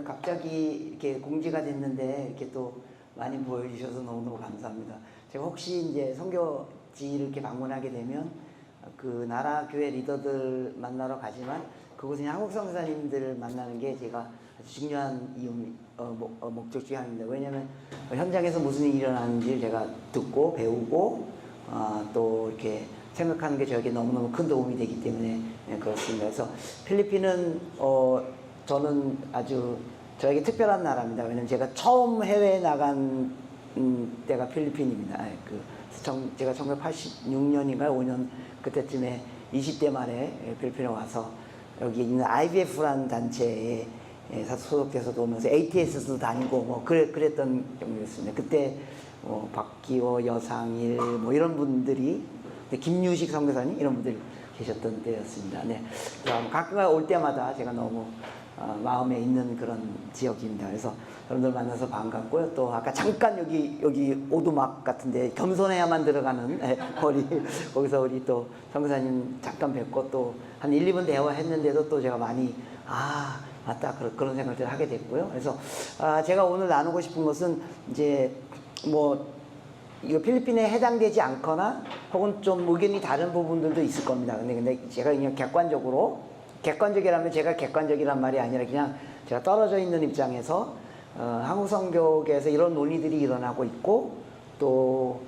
갑자기 이렇게 공지가 됐는데 이렇게 또 많이 보여주셔서 너무너무 감사합니다. 제가 혹시 이제 선교지를 이렇게 방문하게 되면 그 나라 교회 리더들 만나러 가지만 그곳에 한국 선교사님들을 만나는 게 제가 아주 중요한 이유, 목적 중에 하나입니다. 왜냐하면 현장에서 무슨 일이 일어나는지를 제가 듣고 배우고 또 이렇게 생각하는 게 저에게 너무너무 큰 도움이 되기 때문에 그렇습니다. 그래서 필리핀은 저는 아주 저에게 특별한 나라입니다. 왜냐면 제가 처음 해외에 나간 때가 필리핀입니다. 제가 1986년인가 5년 그때쯤에 20대 말에 필리핀에 와서 여기 있는 IBF라는 단체에 소속돼서 오면서 ATS도 다니고 뭐 그랬던 경우였습니다. 그때 박기호, 여상일 뭐 이런 분들이 김유식 선교사님 이런 분들이 계셨던 때였습니다. 네. 가끔 올 때마다 제가 너무 마음에 있는 그런 지역입니다. 그래서 여러분들 만나서 반갑고요. 또 아까 잠깐 여기 오두막 같은데 겸손해야만 들어가는 거리 거기서 우리 또 선교사님 잠깐 뵙고 또 한 1, 2분 대화했는데도 또 제가 많이 맞다 그런 생각들을 하게 됐고요. 그래서 제가 오늘 나누고 싶은 것은 이제 뭐 이거 필리핀에 해당되지 않거나 혹은 좀 의견이 다른 부분들도 있을 겁니다. 근데 제가 그냥 객관적이라면 제가 객관적이란 말이 아니라 그냥 제가 떨어져 있는 입장에서 한국 선교계에서 이런 논의들이 일어나고 있고 또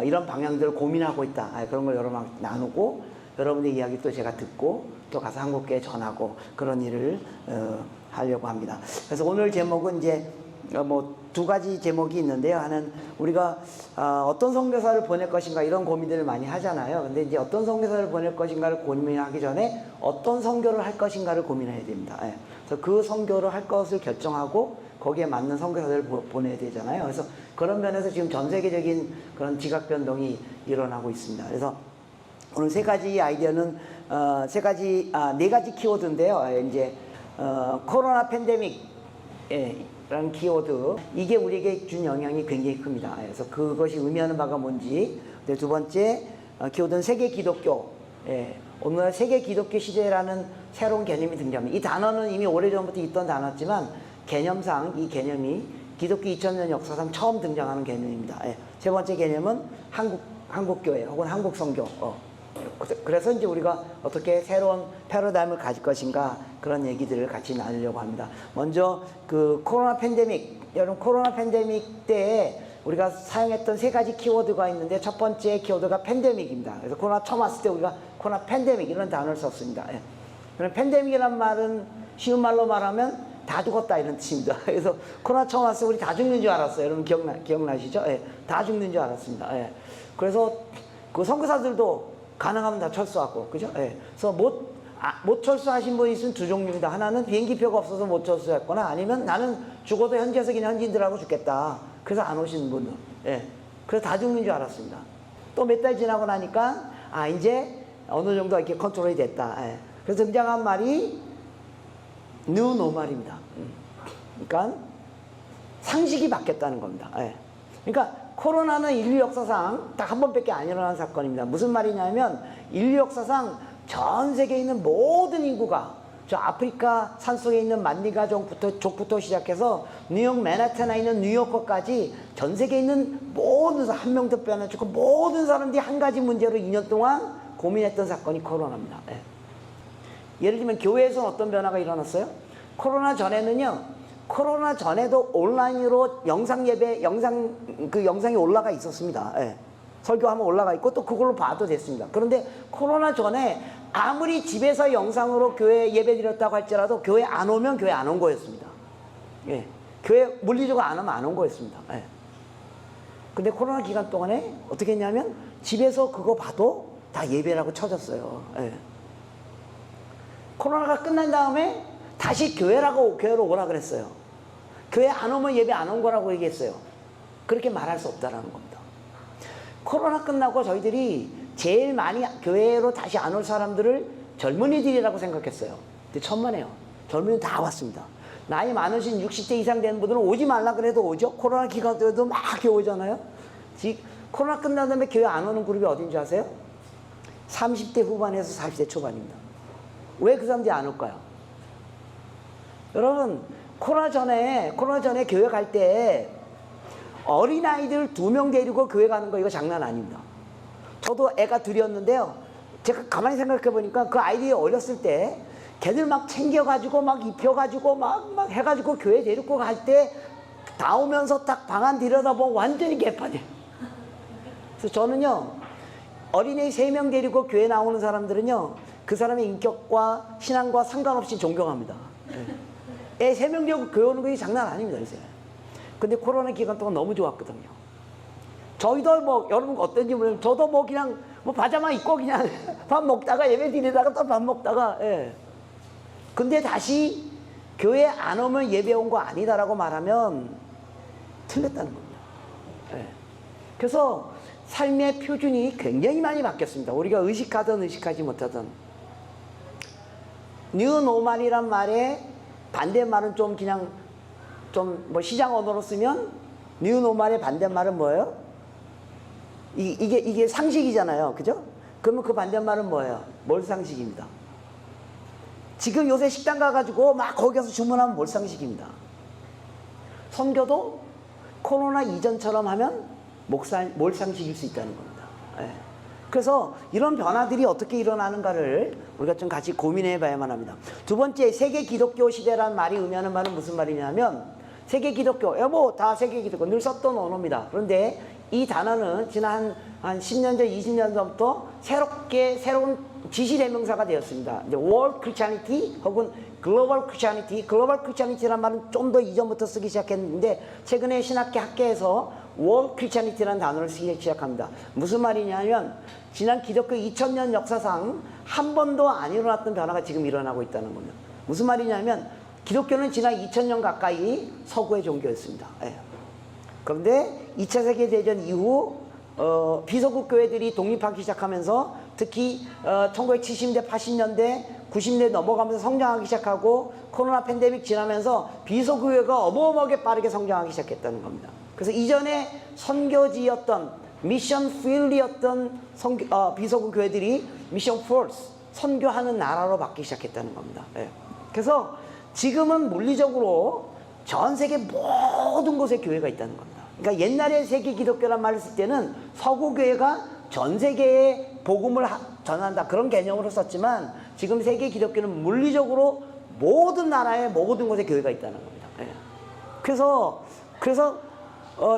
이런 방향들을 고민하고 있다. 그런 걸 여러분 나누고 여러분의 이야기 또 제가 듣고 또 가서 한국교회에 전하고 그런 일을 하려고 합니다. 그래서 오늘 제목은 이제 뭐 두 가지 제목이 있는데요. 하나는 우리가 어떤 선교사를 보낼 것인가 이런 고민들을 많이 하잖아요. 근데 이제 어떤 선교사를 보낼 것인가를 고민하기 전에 어떤 선교를 할 것인가를 고민해야 됩니다. 그래서 그 선교를 할 것을 결정하고 거기에 맞는 선교사들을 보내야 되잖아요. 그래서 그런 면에서 지금 전 세계적인 그런 지각 변동이 일어나고 있습니다. 그래서 오늘 세 가지 아이디어는 네 가지 키워드인데요. 이제 코로나 팬데믹 라는 키워드, 이게 우리에게 준 영향이 굉장히 큽니다. 그래서 그것이 의미하는 바가 뭔지. 두 번째 키워드는 세계 기독교. 오늘날 세계 기독교 시대라는 새로운 개념이 등장합니다. 이 단어는 이미 오래전부터 있던 단어지만 개념상 이 개념이 기독교 2000년 역사상 처음 등장하는 개념입니다. 세 번째 개념은 한국교회 혹은 한국선교. 그래서 이제 우리가 어떻게 새로운 패러다임을 가질 것인가 그런 얘기들을 같이 나누려고 합니다. 먼저 그 코로나 팬데믹, 여러분 코로나 팬데믹 때에 우리가 사용했던 세 가지 키워드가 있는데 첫 번째 키워드가 팬데믹입니다. 그래서 코로나 처음 왔을 때 우리가 코로나 팬데믹 이런 단어를 썼습니다. 그럼 팬데믹이란 말은 쉬운 말로 말하면 다 죽었다 이런 뜻입니다. 그래서 코로나 처음 왔을 때 우리 다 죽는 줄 알았어요. 여러분 기억나시죠? 다 죽는 줄 알았습니다. 그래서 그 선교사들도 가능하면 다 철수하고, 그죠? 그래서 못 철수하신 분이 있으면 두 종류입니다. 하나는 비행기표가 없어서 못 철수했거나 아니면 나는 죽어도 현지에서 그냥 현지인들하고 죽겠다. 그래서 안 오시는 분들. 그래서 다 죽는 줄 알았습니다. 또 몇 달 지나고 나니까, 이제 어느 정도 이렇게 컨트롤이 됐다. 그래서 등장한 말이 new normal입니다. 그러니까 상식이 바뀌었다는 겁니다. 그러니까 코로나는 인류 역사상 딱 한 번밖에 안 일어난 사건입니다. 무슨 말이냐면 인류 역사상 전 세계에 있는 모든 인구가 저 아프리카 산속에 있는 만디가 족부터 시작해서 뉴욕 맨하탄에 있는 뉴요커까지 전 세계에 있는 모든 한 명도 빼놓고 모든 사람들이 한 가지 문제로 2년 동안 고민했던 사건이 코로나입니다. 예를 들면 교회에서는 어떤 변화가 일어났어요? 코로나 전에도 온라인으로 영상 예배, 영상이 올라가 있었습니다. 설교하면 올라가 있고 또 그걸로 봐도 됐습니다. 그런데 코로나 전에 아무리 집에서 영상으로 교회 예배 드렸다고 할지라도 교회 안 오면 교회 안 온 거였습니다. 교회 물리적으로 안 오면 안 온 거였습니다. 근데 코로나 기간 동안에 어떻게 했냐면 집에서 그거 봐도 다 예배라고 쳐졌어요. 코로나가 끝난 다음에 다시 교회로 오라 그랬어요. 교회 안 오면 예배 안 온 거라고 얘기했어요. 그렇게 말할 수 없다라는 겁니다. 코로나 끝나고 저희들이 제일 많이 교회로 다시 안 올 사람들을 젊은이들이라고 생각했어요. 근데 천만에요. 젊은이들 다 왔습니다. 나이 많으신 60대 이상 되는 분들은 오지 말라 그래도 오죠. 코로나 기간 때도 막 오잖아요. 코로나 끝난 다음에 교회 안 오는 그룹이 어딘지 아세요? 30대 후반에서 40대 초반입니다. 왜 그 사람들이 안 올까요? 여러분 코로나 전에 교회 갈 때 어린아이들 2명 데리고 교회 가는 거 이거 장난 아닙니다. 저도 애가 둘이었는데요. 제가 가만히 생각해 보니까 그 아이들이 어렸을 때 걔들 막 챙겨가지고 막 입혀가지고 막 해가지고 교회 데리고 갈 때 나오면서 딱 방 안 들여다보면 완전히 개판이에요. 그래서 저는요, 어린애 3명 데리고 교회 나오는 사람들은요, 그 사람의 인격과 신앙과 상관없이 존경합니다. 애 3명 데리고 교회 오는 거 장난 아닙니다, 요새. 근데 코로나 기간 동안 너무 좋았거든요. 저희도 뭐, 여러분 어떤지 모르겠는데, 저도 뭐 그냥 뭐 바자마 입고 그냥 밥 먹다가 예배 드리다가 또 밥 먹다가, 예. 근데 다시 교회 안 오면 예배 온 거 아니다라고 말하면 틀렸다는 겁니다. 예. 그래서 삶의 표준이 굉장히 많이 바뀌었습니다. 우리가 의식하든 의식하지 못하든. 뉴노멀이란 말에 반대말은 좀 그냥 좀 뭐 시장 언어로 쓰면 뉴노멀의 반대말은 뭐예요? 이게 상식이잖아요. 그죠? 그러면 그 반대말은 뭐예요? 몰상식입니다. 지금 요새 식당 가가지고 막 거기 가서 주문하면 몰상식입니다. 선교도 코로나 이전처럼 하면 몰상식일 수 있다는 겁니다. 예. 그래서 이런 변화들이 어떻게 일어나는가를 우리가 좀 같이 고민해 봐야만 합니다. 두 번째, 세계 기독교 시대라는 말이 의미하는 말은 무슨 말이냐면, 세계 기독교, 뭐 다 세계 기독교 늘 썼던 언어입니다. 그런데 이 단어는 지난 한 10년 전, 20년 전부터 새로운 지시대명사가 되었습니다. 이제 World Christianity 혹은 Global Christianity, Global Christianity라는 말은 좀 더 이전부터 쓰기 시작했는데, 최근에 신학계 학계에서 World Christianity라는 단어를 쓰기 시작합니다. 무슨 말이냐면, 지난 기독교 2000년 역사상 한 번도 안 일어났던 변화가 지금 일어나고 있다는 겁니다. 무슨 말이냐면, 기독교는 지난 2000년 가까이 서구의 종교였습니다. 예. 그런데 2차 세계대전 이후 비서국 교회들이 독립하기 시작하면서, 특히 1970년대, 80년대, 90년대 넘어가면서 성장하기 시작하고, 코로나 팬데믹 지나면서 비서국 교회가 어마어마하게 빠르게 성장하기 시작했다는 겁니다. 그래서 이전에 선교지였던 미션 필드였던 비서국 교회들이 미션 포스, 선교하는 나라로 바뀌기 시작했다는 겁니다. 예. 그래서 지금은 물리적으로 전 세계 모든 곳에 교회가 있다는 겁니다. 그러니까 옛날에 세계 기독교란 말을 쓸 때는 서구 교회가 전 세계에 복음을 전한다 그런 개념으로 썼지만, 지금 세계 기독교는 물리적으로 모든 나라에 모든 곳에 교회가 있다는 겁니다. 예. 그래서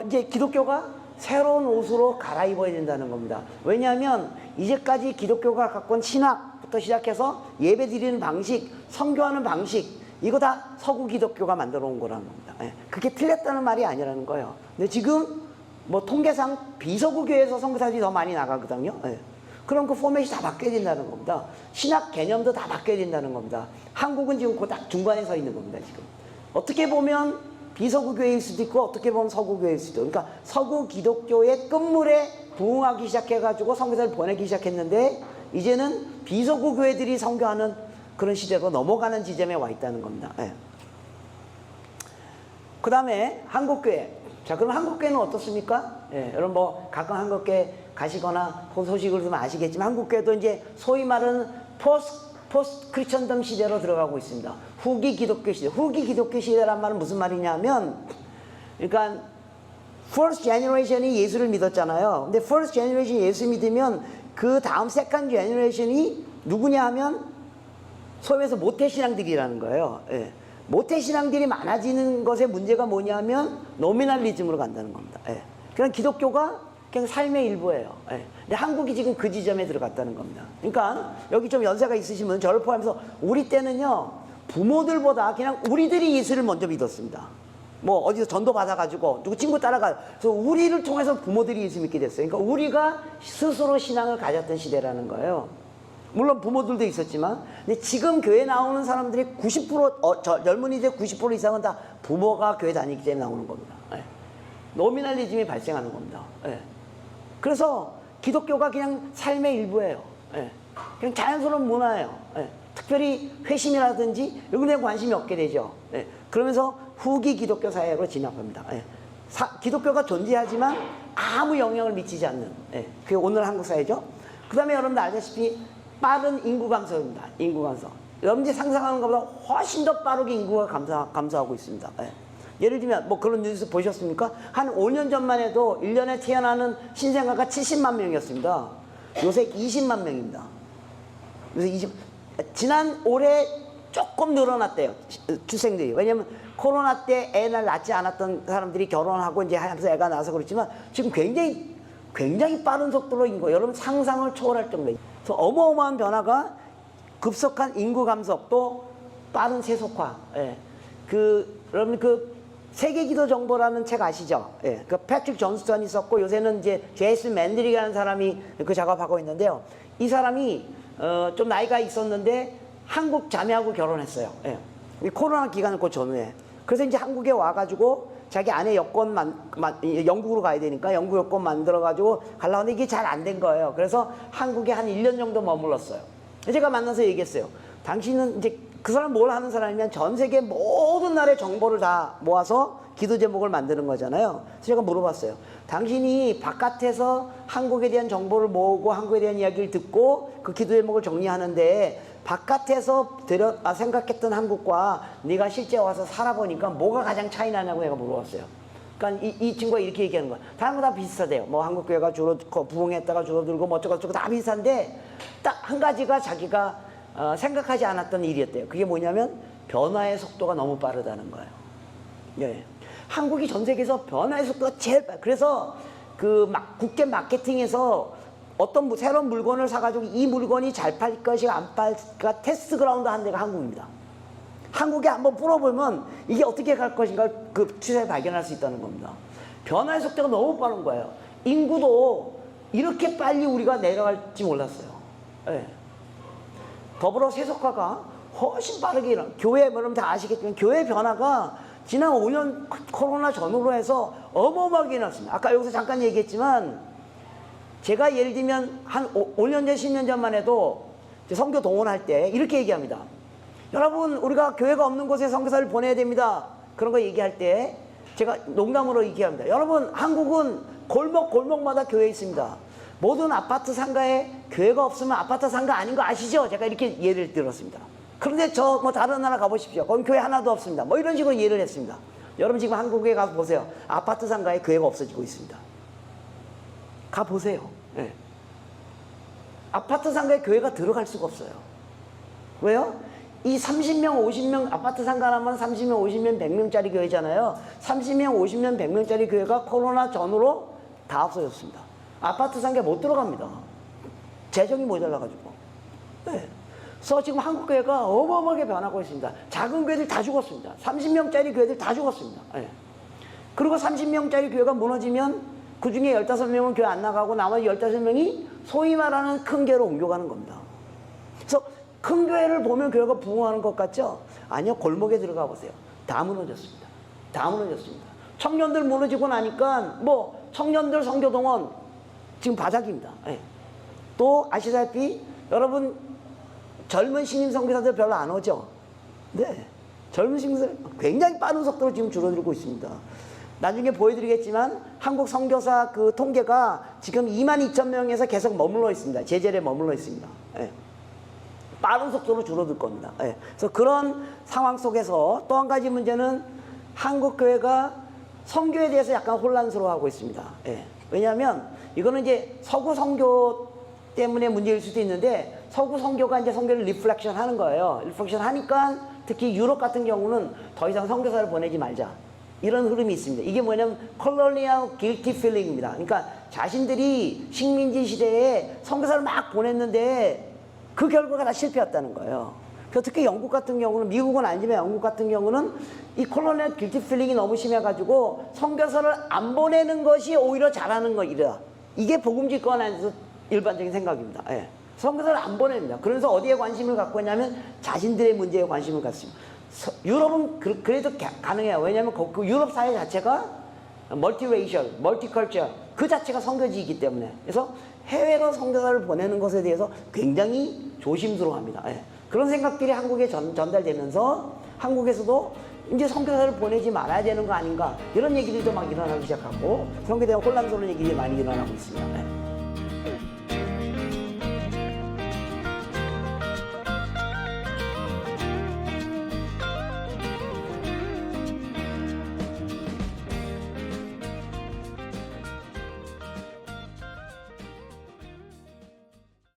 이제 기독교가 새로운 옷으로 갈아입어야 된다는 겁니다. 왜냐하면 이제까지 기독교가 갖고 온 신학부터 시작해서 예배 드리는 방식, 선교하는 방식, 이거 다 서구 기독교가 만들어 온 거라는 겁니다. 예. 그게 틀렸다는 말이 아니라는 거예요. 근데 지금 뭐 통계상 비서구 교회에서 선교사들이 더 많이 나가거든요. 예. 그럼 그 포맷이 다 바뀌어야 된다는 겁니다. 신학 개념도 다 바뀌어야 된다는 겁니다. 한국은 지금 그 딱 중간에 서 있는 겁니다. 지금 어떻게 보면 비서구 교회일 수도 있고, 어떻게 보면 서구 교회일 수도 있고, 그러니까 서구 기독교의 끝물에 부응하기 시작해가지고 선교사를 보내기 시작했는데, 이제는 비서구 교회들이 선교하는 그런 시대로 넘어가는 지점에 와 있다는 겁니다. 예. 그 다음에 한국교회. 자, 그럼 한국교회는 어떻습니까? 예, 여러분 뭐 가끔 한국교회 가시거나 소식을 들으면 아시겠지만, 한국교회도 이제 소위 말하는 포스트 크리스천덤 시대로 들어가고 있습니다. 후기 기독교 시대. 후기 기독교 시대란 말은 무슨 말이냐면, 그러니까 first generation이 예수를 믿었잖아요. 근데 first generation 예수 믿으면 그 다음 second generation이 누구냐 하면 소위 말해서 모태신앙들이라는 거예요. 예. 모태신앙들이 많아지는 것의 문제가 뭐냐면 노미널리즘으로 간다는 겁니다. 예. 그냥 기독교가 그냥 삶의 일부예요. 예. 근데 한국이 지금 그 지점에 들어갔다는 겁니다. 그러니까 여기 좀 연세가 있으시면 저를 포함해서 우리 때는요, 부모들보다 그냥 우리들이 예수를 먼저 믿었습니다. 뭐 어디서 전도 받아가지고 누구 친구 따라가, 그래서 우리를 통해서 부모들이 예수 믿게 됐어요. 그러니까 우리가 스스로 신앙을 가졌던 시대라는 거예요. 물론 부모들도 있었지만, 근데 지금 교회 나오는 사람들이 90% 젊은이들 90% 이상은 다 부모가 교회 다니기 때문에 나오는 겁니다. 예. 노미널리즘이 발생하는 겁니다. 예. 그래서 기독교가 그냥 삶의 일부예요. 예. 그냥 자연스러운 문화예요. 예. 특별히 회심이라든지 이런 데 관심이 없게 되죠. 예. 그러면서 후기 기독교 사회로 진압합니다. 예. 기독교가 존재하지만 아무 영향을 미치지 않는, 예. 그게 오늘 한국 사회죠. 그 다음에 여러분들 알다시피 빠른 인구 감소입니다. 인구 감소. 여러분들이 상상하는 것보다 훨씬 더 빠르게 인구가 감소하고 있습니다. 예. 예를 들면 뭐 그런 뉴스 보셨습니까? 한 5년 전만 해도 1년에 태어나는 신생아가 70만 명이었습니다. 요새 20만 명입니다. 요새 지난 올해 조금 늘어났대요. 출생들이. 왜냐면 코로나 때 애를 낳지 않았던 사람들이 결혼하고 이제 하면서 애가 나서 그렇지만 지금 굉장히 빠른 속도로 인구, 여러분 상상을 초월할 정도예요. 그래서 어마어마한 변화가 급속한 인구 감소 또 빠른 세속화. 예. 여러분 세계 기도 정보라는 책 아시죠? 예. 그 패트릭 존스턴이 썼고 요새는 이제 제이슨 맨들이라는 사람이 그 작업하고 있는데요. 이 사람이 좀 나이가 있었는데 한국 자매하고 결혼했어요. 예. 코로나 기간 그 전후에. 그래서 이제 한국에 와가지고 자기 아내 여권 영국으로 가야 되니까 영국 여권 만들어가지고 가려고 하는데 이게 잘 안 된 거예요. 그래서 한국에 한 1년 정도 머물렀어요. 제가 만나서 얘기했어요. 당신은 이제 그 사람 뭘 하는 사람이면 전 세계 모든 나라의 정보를 다 모아서 기도 제목을 만드는 거잖아요. 그래서 제가 물어봤어요. 당신이 바깥에서 한국에 대한 정보를 모으고 한국에 대한 이야기를 듣고 그 기도 제목을 정리하는데 바깥에서 생각했던 한국과 네가 실제 와서 살아보니까 뭐가 가장 차이 나냐고 내가 물어봤어요. 그러니까 이 친구가 이렇게 얘기하는 거야. 다른 거 다 비슷하대요. 뭐 한국 교회가 부흥했다가 줄어들고 뭐 어쩌고 다 비슷한데 딱 한 가지가 자기가 생각하지 않았던 일이었대요. 그게 뭐냐면 변화의 속도가 너무 빠르다는 거예요. 예. 한국이 전 세계에서 변화의 속도가 제일 그래서 국제 마케팅에서 어떤 새로운 물건을 사가지고 이 물건이 잘 팔 것이 안 팔까 테스트 그라운드 한 데가 한국입니다. 한국에 한번 풀어보면 이게 어떻게 갈 것인가 그 추세를 발견할 수 있다는 겁니다. 변화의 속도가 너무 빠른 거예요. 인구도 이렇게 빨리 우리가 내려갈지 몰랐어요. 예. 더불어 세속화가 훨씬 빠르게 일어나. 교회, 여러분 다 아시겠지만 교회 변화가 지난 5년 코로나 전후로 해서 어마어마하게 일어났습니다. 아까 여기서 잠깐 얘기했지만 제가 예를 들면 한 5년 전, 10년 전만 해도 선교 동원할 때 이렇게 얘기합니다. 여러분 우리가 교회가 없는 곳에 선교사를 보내야 됩니다. 그런 거 얘기할 때 제가 농담으로 얘기합니다. 여러분 한국은 골목마다 교회 있습니다. 모든 아파트 상가에 교회가 없으면 아파트 상가 아닌 거 아시죠? 제가 이렇게 예를 들었습니다. 그런데 다른 나라 가보십시오. 거기 교회 하나도 없습니다. 뭐 이런 식으로 예를 했습니다. 여러분 지금 한국에 가서 보세요. 아파트 상가에 교회가 없어지고 있습니다. 가보세요. 네. 아파트 상가에 교회가 들어갈 수가 없어요. 왜요? 이 30명, 50명 아파트 상가라면 30명, 50명, 100명짜리 교회잖아요. 30명, 50명, 100명짜리 교회가 코로나 전후로 다 없어졌습니다. 아파트 상가에 못 들어갑니다. 재정이 모자라가지고. 네. 그래서 지금 한국 교회가 어마어마하게 변하고 있습니다. 작은 교회들 다 죽었습니다. 30명짜리 교회들 다 죽었습니다. 네. 그리고 30명짜리 교회가 무너지면 그 중에 15명은 교회 안 나가고 나머지 15명이 소위 말하는 큰 교회로 옮겨가는 겁니다. 그래서 큰 교회를 보면 교회가 부흥하는 것 같죠? 아니요. 골목에 들어가 보세요. 다 무너졌습니다. 다 무너졌습니다. 청년들 무너지고 나니까 청년들 선교동원 지금 바닥입니다. 네. 또 아시다시피 여러분 젊은 신임 선교사들 별로 안 오죠? 네. 젊은 신임들 굉장히 빠른 속도로 지금 줄어들고 있습니다. 나중에 보여드리겠지만 한국 선교사 그 통계가 지금 22,000명에서 계속 머물러 있습니다. 제자리에 머물러 있습니다. 네. 빠른 속도로 줄어들 겁니다. 네. 그래서 그런 상황 속에서 또 한 가지 문제는 한국 교회가 선교에 대해서 약간 혼란스러워하고 있습니다. 네. 왜냐하면 이거는 이제 서구 선교 때문에 문제일 수도 있는데 서구 선교가 이제 선교를 리플렉션 하는 거예요. 리플렉션 하니까 특히 유럽 같은 경우는 더 이상 선교사를 보내지 말자. 이런 흐름이 있습니다. 이게 뭐냐면 colonial guilty feeling입니다. 그러니까 자신들이 식민지 시대에 선교사를 막 보냈는데 그 결과가 다 실패했다는 거예요. 그래서 특히 영국 같은 경우는, 미국은 아니지만 영국 같은 경우는 이 colonial guilty feeling이 너무 심해가지고 선교사를 안 보내는 것이 오히려 잘하는 거이다. 이게 복음직권 안에서 일반적인 생각입니다. 예. 선교사를 안 보냅니다. 그래서 어디에 관심을 갖고 있냐면 자신들의 문제에 관심을 갖습니다. 유럽은 그래도 가능해요. 왜냐하면 그 유럽 사회 자체가 멀티레이셜, 멀티컬처 그 자체가 선교지이기 때문에. 그래서 해외로 선교사를 보내는 것에 대해서 굉장히 조심스러워합니다. 예. 그런 생각들이 한국에 전달되면서 한국에서도 이제 선교사를 보내지 말아야 되는 거 아닌가 이런 얘기들도 막 일어나기 시작하고 선교에 대한 혼란스러운 얘기들이 많이 일어나고 있습니다. 예.